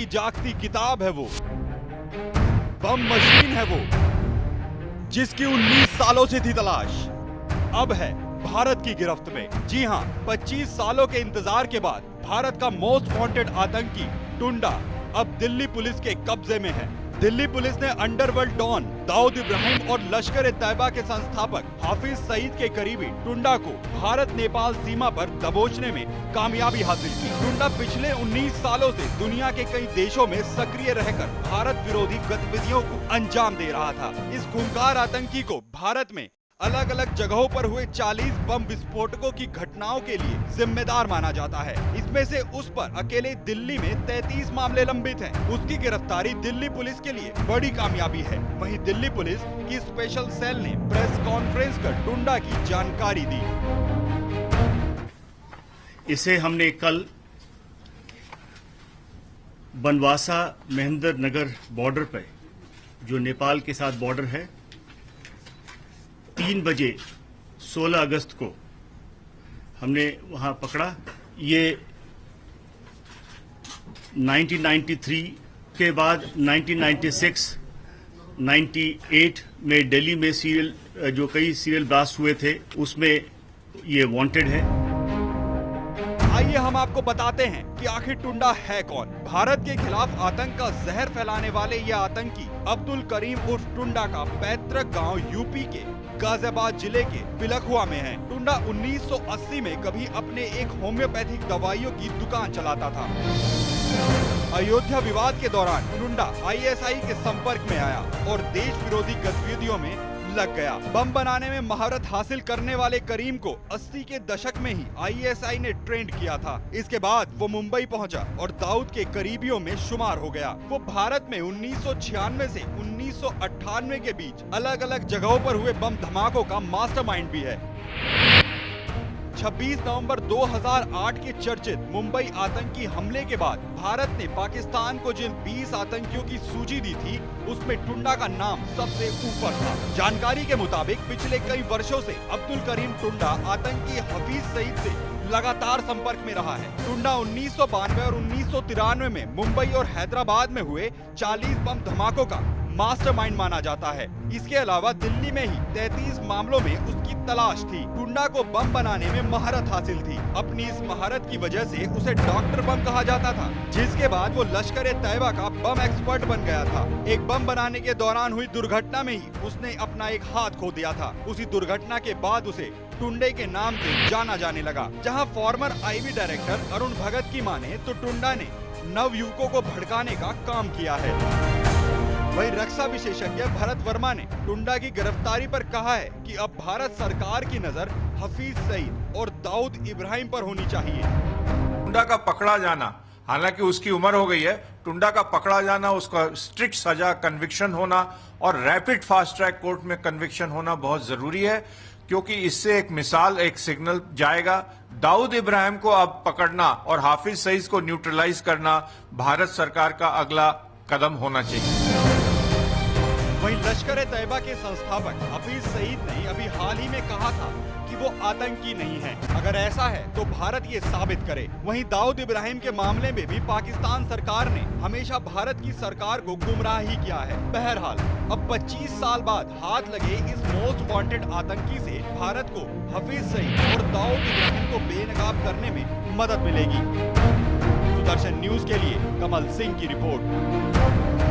की जागती किताब है वो, बम मशीन है वो, जिसकी 19 सालों से थी तलाश, अब है भारत की गिरफ्त में। जी हां, 25 सालों के इंतजार के बाद भारत का मोस्ट वांटेड आतंकी टुंडा अब दिल्ली पुलिस के कब्जे में है। दिल्ली पुलिस ने अंडरवर्ल्ड डॉन दाऊद इब्राहिम और लश्कर-ए-तैयबा के संस्थापक हाफिज सईद के करीबी टुंडा को भारत नेपाल सीमा पर दबोचने में कामयाबी हासिल की। टुंडा पिछले 19 सालों से दुनिया के कई देशों में सक्रिय रहकर भारत विरोधी गतिविधियों को अंजाम दे रहा था। इस खूंखार आतंकी को भारत में अलग अलग जगहों पर हुए 40 बम विस्फोटकों की घटनाओं के लिए जिम्मेदार माना जाता है। इसमें से उस पर अकेले दिल्ली में 33 मामले लंबित हैं। उसकी गिरफ्तारी दिल्ली पुलिस के लिए बड़ी कामयाबी है। वहीं दिल्ली पुलिस की स्पेशल सेल ने प्रेस कॉन्फ्रेंस कर टुंडा की जानकारी दी। इसे हमने कल बनवासा महेंद्र नगर बॉर्डर पर, जो नेपाल के साथ बॉर्डर है, 3 बजे 16 अगस्त को हमने वहां पकड़ा। ये 1993 के बाद 1996, 98 में दिल्ली में जो कई सीरियल ब्लास्ट हुए थे, उसमें ये वांटेड है। आइए हम आपको बताते हैं कि आखिर टुंडा है कौन। भारत के खिलाफ आतंक का जहर फैलाने वाले यह आतंकी अब्दुल करीम उर्फ टुंडा का पैतृक गांव यूपी के गाजियाबाद जिले के पिलखुआ में है। टुंडा 1980 में कभी अपने एक होम्योपैथिक दवाइयों की दुकान चलाता था। अयोध्या विवाद के दौरान टुंडा आईएसआई के संपर्क में आया और देश विरोधी गतिविधियों में लग गया। बम बनाने में महारत हासिल करने वाले करीम को 80 के दशक में ही आईएसआई ने ट्रेंड किया था। इसके बाद वो मुंबई पहुंचा और दाऊद के करीबियों में शुमार हो गया। वो भारत में 1996 से 1998 के बीच अलग अलग जगहों पर हुए बम धमाकों का मास्टरमाइंड भी है। 26 नवंबर 2008 के चर्चित मुंबई आतंकी हमले के बाद भारत ने पाकिस्तान को जिन 20 आतंकियों की सूची दी थी, उसमें टुंडा का नाम सबसे ऊपर था। जानकारी के मुताबिक पिछले कई वर्षों से अब्दुल करीम टुंडा आतंकी हाफिज सईद से लगातार संपर्क में रहा है। टुंडा 1992 और 1993 में मुंबई और हैदराबाद में हुए 40 बम धमाकों का मास्टरमाइंड माना जाता है। इसके अलावा दिल्ली में ही 33 मामलों में उसकी तलाश थी। टुंडा को बम बनाने में महारत हासिल थी। अपनी इस महारत की वजह से उसे डॉक्टर बम कहा जाता था, जिसके बाद वो लश्कर-ए-तैयबा का बम एक्सपर्ट बन गया था। एक बम बनाने के दौरान हुई दुर्घटना में ही उसने अपना एक हाथ खो दिया था। उसी दुर्घटना के बाद उसे टुंडे के नाम से जाना जाने लगा। जहाँ फॉर्मर आईबी डायरेक्टर अरुण भगत की माने तो टुंडा ने नवयुवकों को भड़काने का काम किया है। वहीं रक्षा विशेषज्ञ भरत वर्मा ने टुंडा की गिरफ्तारी पर कहा है कि अब भारत सरकार की नजर हाफिज सईद और दाऊद इब्राहिम पर होनी चाहिए। टुंडा का पकड़ा जाना, हालांकि उसकी उम्र हो गई है, टुंडा का पकड़ा जाना, उसका स्ट्रिक्ट सजा, कन्विक्शन होना और रैपिड फास्ट ट्रैक कोर्ट में कन्विक्शन होना बहुत जरूरी है, क्योंकि इससे एक मिसाल, एक सिग्नल जाएगा। दाऊद इब्राहिम को अब पकड़ना और हाफिज सईद को न्यूट्रलाइज करना भारत सरकार का अगला कदम होना चाहिए। वहीं लश्कर-ए-तैयबा के संस्थापक हाफिज सईद ने अभी हाल ही में कहा था कि वो आतंकी नहीं है। अगर ऐसा है तो भारत ये साबित करे। वहीं दाऊद इब्राहिम के मामले में भी पाकिस्तान सरकार ने हमेशा भारत की सरकार को गुमराह ही किया है। बहरहाल अब 25 साल बाद हाथ लगे इस मोस्ट वांटेड आतंकी से भारत को हाफिज सईद और दाऊद इब्राहिम को बेनकाब करने में मदद मिलेगी। सुदर्शन न्यूज के लिए कमल सिंह की रिपोर्ट।